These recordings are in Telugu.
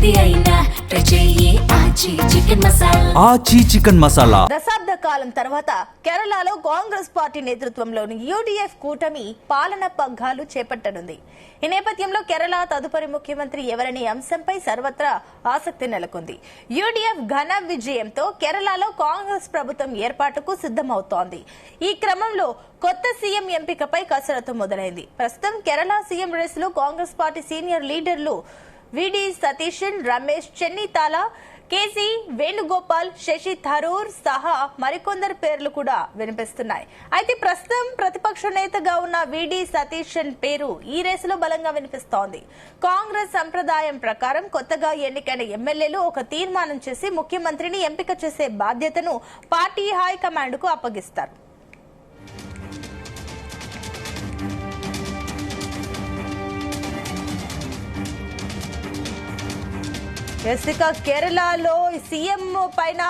ఏది అయినా ట్రై చెయ్యి ఆచి చికెన్ మసాలా. ఆచి చికెన్ మసాలా. దశాబ్ద కాలం తర్వాత కేరళలో కాంగ్రెస్ పార్టీ నేతృత్వంలోని యూడీఎఫ్ కూటమి పాలన పగ్గాలు చేపట్టనుంది. ఈ నేపథ్యంలో కేరళ తదుపరి ముఖ్యమంత్రి ఎవరనే అంశంపై సర్వత్రా ఆసక్తి నెలకొంది. యూడీఎఫ్ ఘన విజయంతో కేరళలో కాంగ్రెస్ ప్రభుత్వం ఏర్పాటుకు సిద్దమవుతోంది. ఈ క్రమంలో కొత్త సీఎం ఎంపికపై కసరత్తు మొదలైంది. ప్రస్తుతం కేరళ సీఎం రేసులో కాంగ్రెస్ పార్టీ సీనియర్ లీడర్లు విడి సతీశన్, రమేష్ చెన్నితాల, కేసీ వేణుగోపాల్, శశి థరూర్ సహా మరికొందరు పేర్లు కూడా వినిపిస్తున్నాయి. అయితే ప్రస్తుతం ప్రతిపక్ష నేతగా ఉన్న విడి సతీశన్ పేరు ఈ రేసులో బలంగా వినిపిస్తోంది. కాంగ్రెస్ సంప్రదాయం ప్రకారం కొత్తగా ఎన్నికైన ఎమ్మెల్యేలు ఒక తీర్మానం చేసి ముఖ్యమంత్రిని ఎంపిక చేసే బాధ్యతను పార్టీ హైకమాండ్ కు అప్పగిస్తారు. కేరళలో సీఎం పైన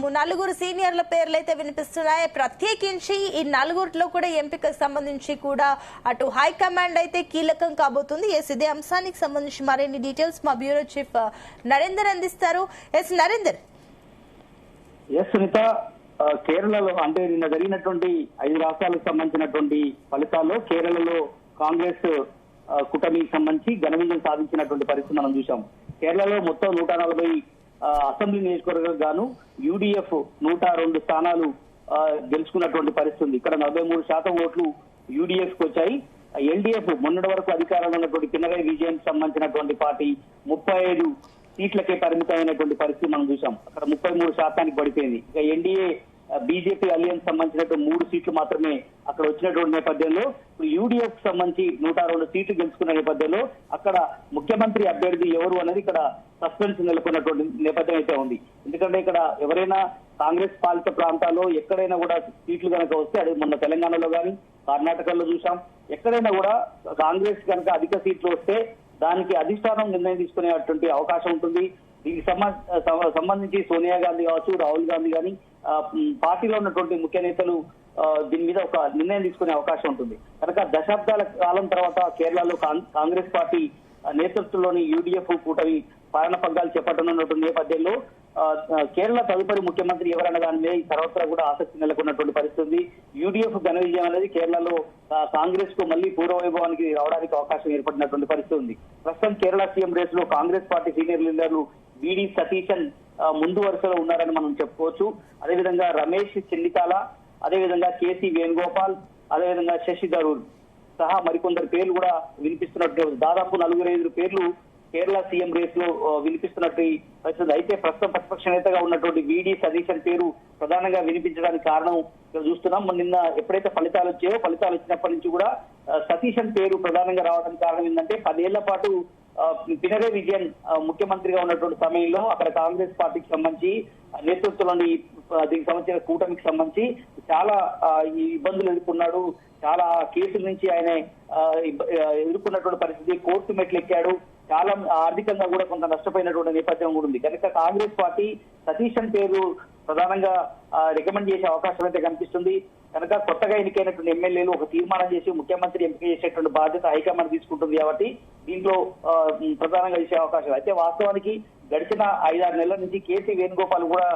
4 సీనియర్ల పేర్లు అయితే వినిపిస్తున్నాయి. ప్రత్యేకించి ఈ 4లో కూడా ఎంపికకు సంబంధించి కూడా అటు హైకమాండ్ అయితే కీలకం కాబోతుంది. ఇదే అంశానికి సంబంధించి మరిన్ని డీటెయిల్స్ మా బ్యూరో చీఫ్ నరేందర్ అందిస్తారు. నరేందర్. సునీత, కేరళలో అంటే నిన్న జరిగినటువంటి 5 రాష్ట్రాలకు సంబంధించినటువంటి ఫలితాల్లో కేరళలో కాంగ్రెస్ కూటమికి సంబంధించి ఘన విజయం సాధించినటువంటి పరిస్థితి మనం చూసాం. కేరళలో మొత్తం 140 అసెంబ్లీ నియోజకవర్గాలకు గాను యూడీఎఫ్ 102 స్థానాలు గెలుచుకున్నటువంటి పరిస్థితి ఉంది. ఇక్కడ 43% ఓట్లు యూడీఎఫ్ కు వచ్చాయి. ఎల్డీఎఫ్ మొన్నటి వరకు అధికారంలో ఉన్నటువంటి పినరయి విజయన్ సంబంధించినటువంటి పార్టీ 35 సీట్లకే పరిమితమైనటువంటి పరిస్థితి మనం చూసాం. అక్కడ 33% పడిపోయింది. ఇక ఎన్డీఏ బీజేపీ అలియన్స్ సంబంధించినటువంటి 3 సీట్లు మాత్రమే అక్కడ వచ్చినటువంటి నేపథ్యంలో యూడీఎఫ్ సంబంధించి 102 సీట్లు గెలుచుకున్న నేపథ్యంలో అక్కడ ముఖ్యమంత్రి అభ్యర్థి ఎవరు అనేది ఇక్కడ సస్పెన్స్ నెలకొన్నటువంటి నేపథ్యం అయితే ఉంది. ఎందుకంటే ఇక్కడ ఎవరైనా కాంగ్రెస్ పాలిత ప్రాంతాల్లో ఎక్కడైనా కూడా సీట్లు కనుక వస్తే, అది మొన్న తెలంగాణలో కానీ కర్ణాటకలో చూసాం, ఎక్కడైనా కూడా కాంగ్రెస్ కనుక అధిక సీట్లు వస్తే దానికి అధిష్టానం నిర్ణయం తీసుకునేటువంటి అవకాశం ఉంటుంది. దీనికి సంబంధించి సోనియా గాంధీ కావచ్చు, రాహుల్ గాంధీ కానీ పార్టీలో ఉన్నటువంటి ముఖ్య నేతలు దీని మీద ఒక నిర్ణయం తీసుకునే అవకాశం ఉంటుంది. కనుక దశాబ్దాల కాలం తర్వాత కేరళలో కాంగ్రెస్ పార్టీ నేతృత్వంలోని యూడీఎఫ్ కూటమి పాలన పగ్గాలు చేపట్టనున్నటువంటి నేపథ్యంలో కేరళ తదుపరి ముఖ్యమంత్రి ఎవరన్న దాని మీద సర్వత్రా కూడా ఆసక్తి నెలకొన్నటువంటి పరిస్థితి. యూడీఎఫ్ ఘన విజయం అనేది కేరళలో కాంగ్రెస్ కు మళ్లీ పూర్వవైభవానికి రావడానికి అవకాశం ఏర్పడినటువంటి పరిస్థితి ఉంది. ప్రస్తుతం కేరళ సీఎం రేస్ లో కాంగ్రెస్ పార్టీ సీనియర్ లీడర్లు విడి సతీశన్ ముందు వరుసలో ఉన్నారని మనం చెప్పుకోవచ్చు. అదేవిధంగా రమేష్ చెన్నితాల, అదేవిధంగా కేసీ వేణుగోపాల్, అదేవిధంగా శశి థరూర్ సహా మరికొందరు పేర్లు కూడా వినిపిస్తున్నట్టు, దాదాపు 4-5 పేర్లు కేరళ సీఎం రేస్ లో వినిపిస్తున్నట్టు పరిస్థితి. అయితే ప్రస్తుతం ప్రతిపక్ష నేతగా ఉన్నటువంటి విడి సతీశన్ పేరు ప్రధానంగా వినిపించడానికి కారణం చూస్తున్నాం. నిన్న ఎప్పుడైతే ఫలితాలు వచ్చాయో, ఫలితాలు వచ్చినప్పటి నుంచి కూడా సతీశన్ పేరు ప్రధానంగా రావడానికి కారణం ఏంటంటే 10 ఏళ్ల పాటు పినరయి విజయన్ ముఖ్యమంత్రిగా ఉన్నటువంటి సమయంలో అక్కడ కాంగ్రెస్ పార్టీకి సంబంధించి నేతృత్వంలోని దీనికి సంబంధించిన కూటమికి సంబంధించి చాలా ఇబ్బందులు ఎదుర్కొన్నాడు. చాలా కేసుల నుంచి ఆయన ఎదుర్కొన్నటువంటి పరిస్థితి, కోర్టు మెట్లు ఎక్కాడు. చాలా ఆర్థికంగా కూడా కొంత నష్టపోయినటువంటి నేపథ్యం కూడా ఉంది. కనుక కాంగ్రెస్ పార్టీ సతీశన్ పేరు ప్రధానంగా రికమెండ్ చేసే అవకాశం అయితే కనిపిస్తుంది. కనుక కొత్తగా ఎన్నికైనటువంటి ఎమ్మెల్యేలు ఒక తీర్మానం చేసి ముఖ్యమంత్రి ఎంపిక చేసేటువంటి బాధ్యత హైకమాండ్ తీసుకుంటుంది. కాబట్టి దీంట్లో ప్రధానంగా చేసే అవకాశం. అయితే వాస్తవానికి గడిచిన 5-6 నెలల నుంచి కేసీ వేణుగోపాల్ కూడా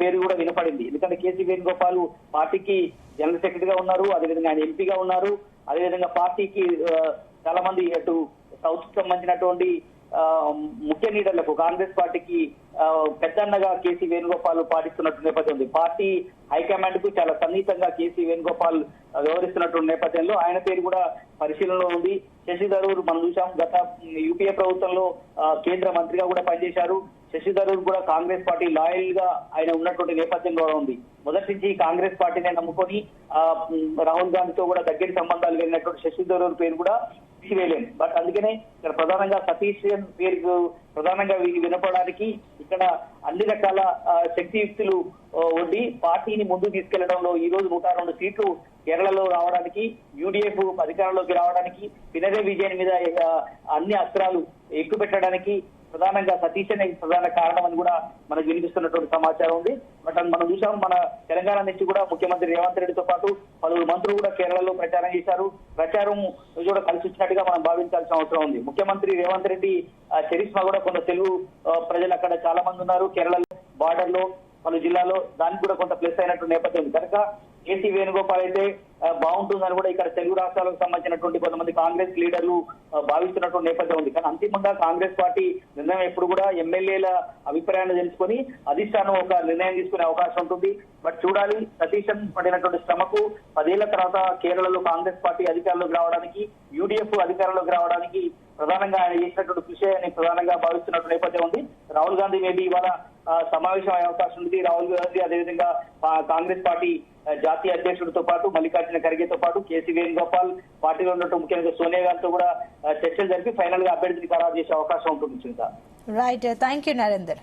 పేరు కూడా వినపడింది. ఎందుకంటే కేసీ వేణుగోపాల్ పార్టీకి జనరల్ సెక్రటరీగా ఉన్నారు, అదేవిధంగా ఆయన ఎంపీగా ఉన్నారు. అదేవిధంగా పార్టీకి చాలా మంది అటు సౌత్ కు సంబంధించినటువంటి ముఖ్య లీడర్లకు కాంగ్రెస్ పార్టీకి పెద్దన్నగా కేసీ వేణుగోపాల్ పాటిస్తున్నట్టు నేపథ్యం ఉంది. పార్టీ హైకమాండ్ కు చాలా సన్నిహితంగా కేసీ వేణుగోపాల్ వ్యవహరిస్తున్నటువంటి నేపథ్యంలో ఆయన పేరు కూడా పరిశీలనలో ఉంది. శశి థరూర్ మనం చూసాం, గత యూపీఏ ప్రభుత్వంలో కేంద్ర మంత్రిగా కూడా పనిచేశారు. శశి థరూర్ కూడా కాంగ్రెస్ పార్టీ లాయల్ గా ఆయన ఉన్నటువంటి నేపథ్యంలో ఉంది. మొదటి నుంచి కాంగ్రెస్ పార్టీని నమ్ముకొని రాహుల్ గాంధీతో కూడా దగ్గర సంబంధాలు వెళ్ళినటువంటి శశి థరూర్ పేరు కూడా తీసివేయలేము. బట్ అందుకనే ఇక్కడ ప్రధానంగా సతీష్ పేరు ప్రధానంగా వినపడానికి ఇక్కడ అన్ని రకాల శక్తియుక్తులు ఉండి పార్టీని ముందుకు తీసుకెళ్లడంలో ఈ రోజు 102 సీట్లు కేరళలో రావడానికి, యూడీఎఫ్ అధికారంలోకి రావడానికి, పినరయి విజయన్ మీద అన్ని అస్త్రాలు ఎక్కుపెట్టడానికి ప్రధానంగా సతీష్ అనే ప్రధాన కారణం అని కూడా మనకు వినిపిస్తున్నటువంటి సమాచారం ఉంది. బట్ మనం చూసాం మన తెలంగాణ నుంచి కూడా ముఖ్యమంత్రి రేవంత్ రెడ్డితో పాటు పలువురు మంత్రులు కూడా కేరళలో ప్రచారం చేశారు. ప్రచారం కూడా కలిసి వచ్చినట్టుగా మనం భావించాల్సిన అవసరం ఉంది. ముఖ్యమంత్రి రేవంత్ రెడ్డి చరిష్మా కూడా కొంత తెలుగు ప్రజలు అక్కడ చాలా మంది ఉన్నారు. కేరళలో బార్డర్ లో పలు జిల్లాలో దానికి కూడా కొంత ప్లస్ అయినటువంటి నేపథ్యం ఉంది కనుక కేసీ వేణుగోపాల్ అయితే బాగుంటుందని కూడా ఇక్కడ తెలుగు రాష్ట్రాలకు సంబంధించినటువంటి కొంతమంది కాంగ్రెస్ లీడర్లు భావిస్తున్నటువంటి నేపథ్యం ఉంది. కానీ అంతిమంగా కాంగ్రెస్ పార్టీ నిర్ణయం ఎప్పుడు కూడా ఎమ్మెల్యేల అభిప్రాయాన్ని తెలుసుకొని అధిష్టానం ఒక నిర్ణయం తీసుకునే అవకాశం ఉంటుంది. బట్ చూడాలి, సతీశన్ పడినటువంటి శ్రమకు 10 ఏళ్ల తర్వాత కేరళలో కాంగ్రెస్ పార్టీ అధికారంలోకి రావడానికి, యూడీఎఫ్ అధికారంలోకి రావడానికి ప్రధానంగా ఆయన చేసినటువంటి కృషి అని ప్రధానంగా భావిస్తున్నటువంటి నేపథ్యం ఉంది. రాహుల్ గాంధీ మేబీ ఇవాళ సమావేశం అయ్యే అవకాశం ఉంది. రాహుల్ గాంధీ అదేవిధంగా కాంగ్రెస్ పార్టీ జాతీయ అధ్యక్షుడితో పాటు మల్లికార్జున ఖర్గేతో పాటు కేసీ వేణుగోపాల్, పార్టీలో ఉన్నట్టు ముఖ్యంగా సోనియా గాంధీతో కూడా చర్చలు జరిపి ఫైనల్ గా అభ్యర్థిని ఖరారు చేసే అవకాశం ఉంటుంది. Right, thank you Narender.